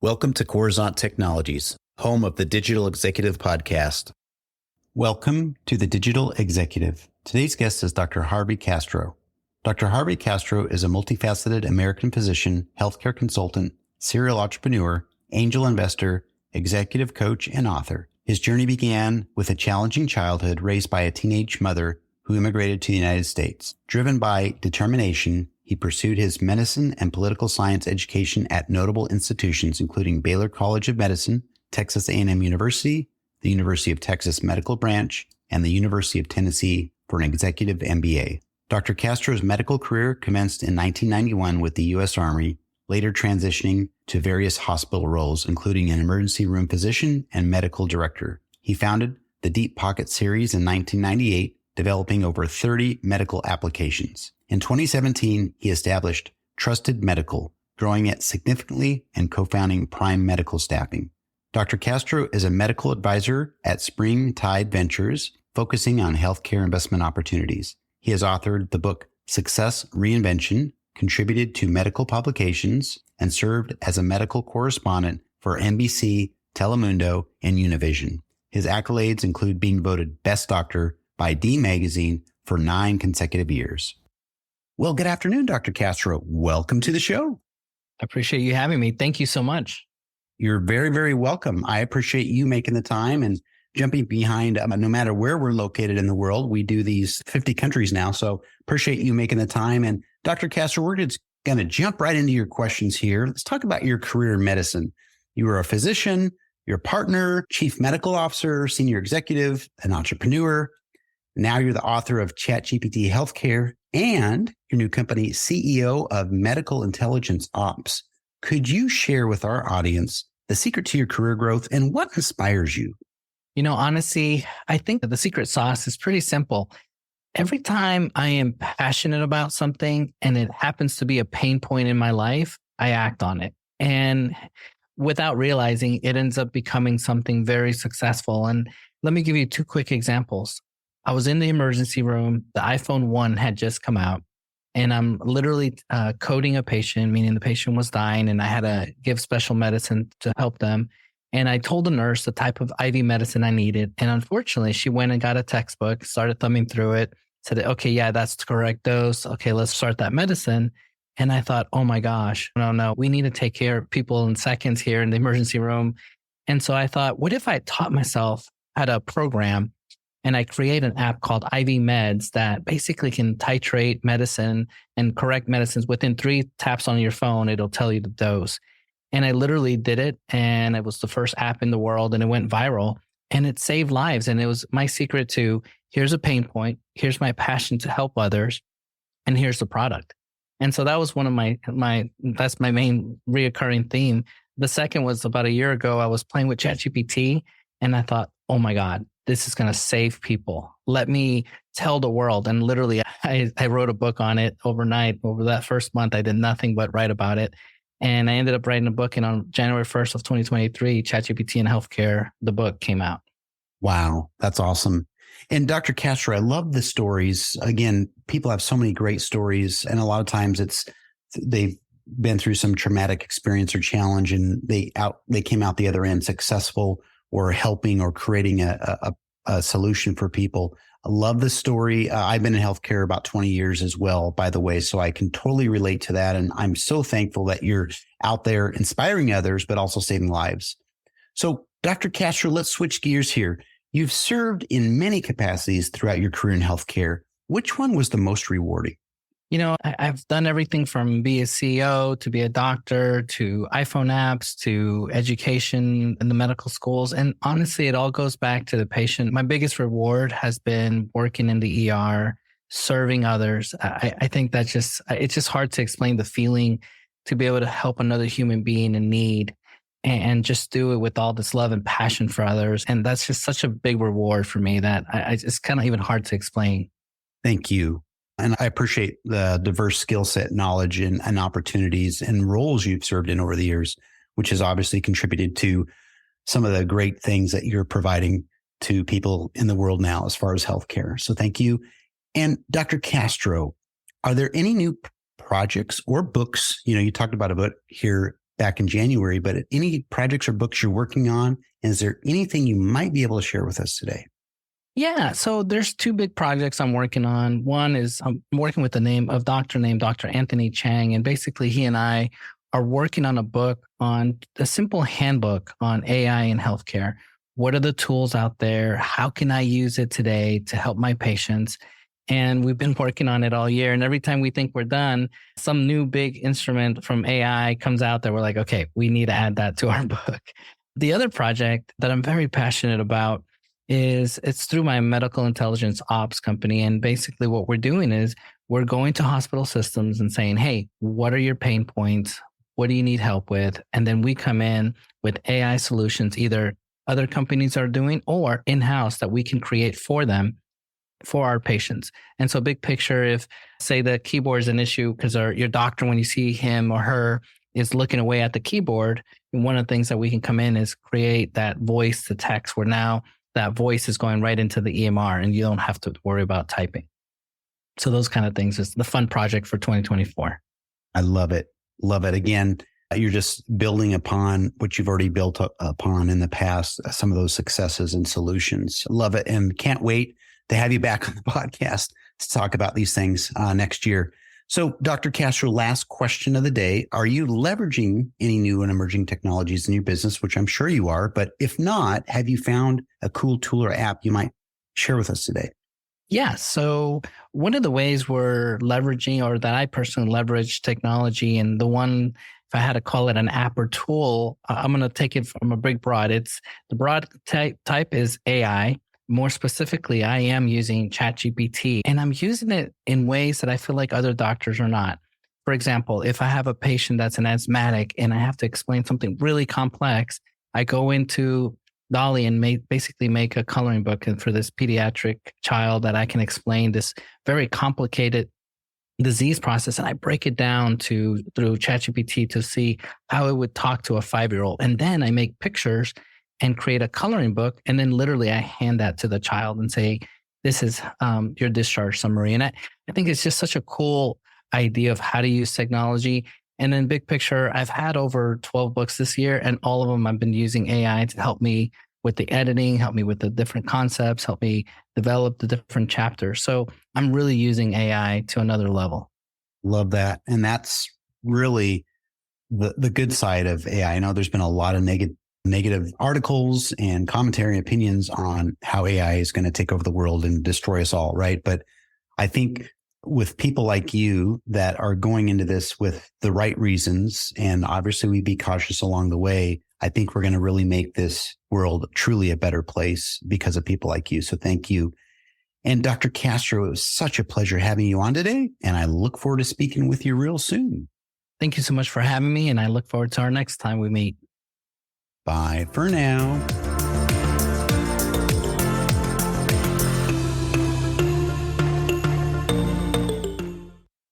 Welcome to Coruzant Technologies, home of the Digital Executive Podcast. Welcome to the Digital Executive. Today's guest is Dr. Harvey Castro. Dr. Harvey Castro is a multifaceted American physician, healthcare consultant, serial entrepreneur, angel investor, executive coach, and author. His journey began with a challenging childhood raised by a teenage mother who immigrated to the United States. Driven by determination, he pursued his medicine and political science education at notable institutions, including Baylor College of Medicine, Texas A&M University, the University of Texas Medical Branch, and the University of Tennessee for an executive MBA. Dr. Castro's medical career commenced in 1991 with the U.S. Army, later transitioning to various hospital roles, including an emergency room physician and medical director. He founded the Deep Pocket series in 1998, developing over 30 medical applications. In 2017, he established Trusted Medical, growing it significantly and co-founding Prime Medical Staffing. Dr. Castro is a medical advisor at Spring Tide Ventures, focusing on healthcare investment opportunities. He has authored the book Success Reinvention, contributed to medical publications, and served as a medical correspondent for NBC, Telemundo, and Univision. His accolades include being voted Best Doctor by D Magazine for 9 consecutive years. Well, good afternoon, Dr. Castro. Welcome to the show. I appreciate you having me. Thank you so much. You're very, very welcome. I appreciate you making the time and jumping behind, no matter where we're located in the world. We do these 50 countries now, so appreciate you making the time. And Dr. Castro, we're just going to jump right into your questions here. Let's talk about your career in medicine. You were a physician, your partner, chief medical officer, senior executive, an entrepreneur. Now you're the author of ChatGPT Healthcare and your new company, CEO of Medical Intelligence Ops. Could you share with our audience the secret to your career growth and what inspires you? You know, honestly, I think that the secret sauce is pretty simple. Every time I am passionate about something and it happens to be a pain point in my life, I act on it. And without realizing, it ends up becoming something very successful. And let me give you 2 quick examples. I was in the emergency room. The iPhone 1 had just come out, and I'm literally coding a patient, meaning the patient was dying, and I had to give special medicine to help them. And I told the nurse the type of IV medicine I needed. And unfortunately, she went and got a textbook, started thumbing through it, said, okay, yeah, that's the correct dose. Okay, let's start that medicine. And I thought, oh my gosh, no, we need to take care of people in seconds here in the emergency room. And so I thought, what if I taught myself how to program and I create an app called IV Meds that basically can titrate medicine and correct medicines within 3 taps on your phone. It'll tell you the dose. And I literally did it. And it was the first app in the world and it went viral and it saved lives. And it was my secret to here's a pain point. Here's my passion to help others. And here's the product. And so that was one of that's my main reoccurring theme. The second was about a year ago, I was playing with ChatGPT and I thought, oh my God, this is going to save people. Let me tell the world. And literally, I wrote a book on it overnight. Over that first month, I did nothing but write about it. And I ended up writing a book. And on January 1st of 2023, ChatGPT and Healthcare, the book came out. Wow, that's awesome. And Dr. Castro, I love the stories. Again, people have so many great stories. And a lot of times they've been through some traumatic experience or challenge and they came out the other end successful or helping or creating a solution for people. I love the story. I've been in healthcare about 20 years as well, by the way, so I can totally relate to that. And I'm so thankful that you're out there inspiring others, but also saving lives. So Dr. Castro, let's switch gears here. You've served in many capacities throughout your career in healthcare. Which one was the most rewarding? You know, I've done everything from be a CEO to be a doctor to iPhone apps to education in the medical schools. And honestly, it all goes back to the patient. My biggest reward has been working in the ER, serving others. I think it's just hard to explain the feeling to be able to help another human being in need and just do it with all this love and passion for others. And that's just such a big reward for me that it's kind of even hard to explain. Thank you. And I appreciate the diverse skill set, knowledge, and opportunities and roles you've served in over the years, which has obviously contributed to some of the great things that you're providing to people in the world now as far as healthcare. So thank you. And Dr. Castro, are there any new projects or books? You know, you talked about a book here back in January, but any projects or books you're working on? And is there anything you might be able to share with us today? Yeah. So there's two big projects I'm working on. One is I'm working with a doctor named Dr. Anthony Chang. And basically he and I are working on a book on a simple handbook on AI in healthcare. What are the tools out there? How can I use it today to help my patients? And we've been working on it all year. And every time we think we're done, some new big instrument from AI comes out that we're like, okay, we need to add that to our book. The other project that I'm very passionate about is it's through my medical intelligence ops company. And basically what we're doing is we're going to hospital systems and saying, hey, what are your pain points? What do you need help with? And then we come in with AI solutions, either other companies are doing or in-house that we can create for them, for our patients. And so big picture, if say the keyboard is an issue because your doctor, when you see him or her, is looking away at the keyboard, and one of the things that we can come in is create that voice to text where now that voice is going right into the EMR and you don't have to worry about typing. So those kind of things is the fun project for 2024. I love it. Love it. Again, you're just building upon what you've already built upon in the past, some of those successes and solutions. Love it. And can't wait to have you back on the podcast to talk about these things next year. So Dr. Castro, last question of the day. Are you leveraging any new and emerging technologies in your business, which I'm sure you are, but if not, have you found a cool tool or app you might share with us today? Yeah. So one of the ways we're leveraging, or that I personally leverage technology, and the one, if I had to call it an app or tool, I'm going to take it from a big broad. It's the broad type is AI. More specifically, I am using ChatGPT, and I'm using it in ways that I feel like other doctors are not. For example, if I have a patient that's an asthmatic and I have to explain something really complex, I go into Dolly and basically make a coloring book for this pediatric child that I can explain this very complicated disease process. And I break it down through ChatGPT to see how it would talk to a 5-year-old. And then I make pictures and create a coloring book. And then literally I hand that to the child and say, this is your discharge summary. And I think it's just such a cool idea of how to use technology. And then big picture, I've had over 12 books this year, and all of them I've been using AI to help me with the editing, help me with the different concepts, help me develop the different chapters. So I'm really using AI to another level. Love that. And that's really the good side of AI. I know there's been a lot of negative articles and commentary and opinions on how AI is going to take over the world and destroy us all, right? But I think with people like you that are going into this with the right reasons, and obviously we be cautious along the way, I think we're going to really make this world truly a better place because of people like you. So thank you. And Dr. Castro, it was such a pleasure having you on today, and I look forward to speaking with you real soon. Thank you so much for having me, and I look forward to our next time we meet. Bye for now.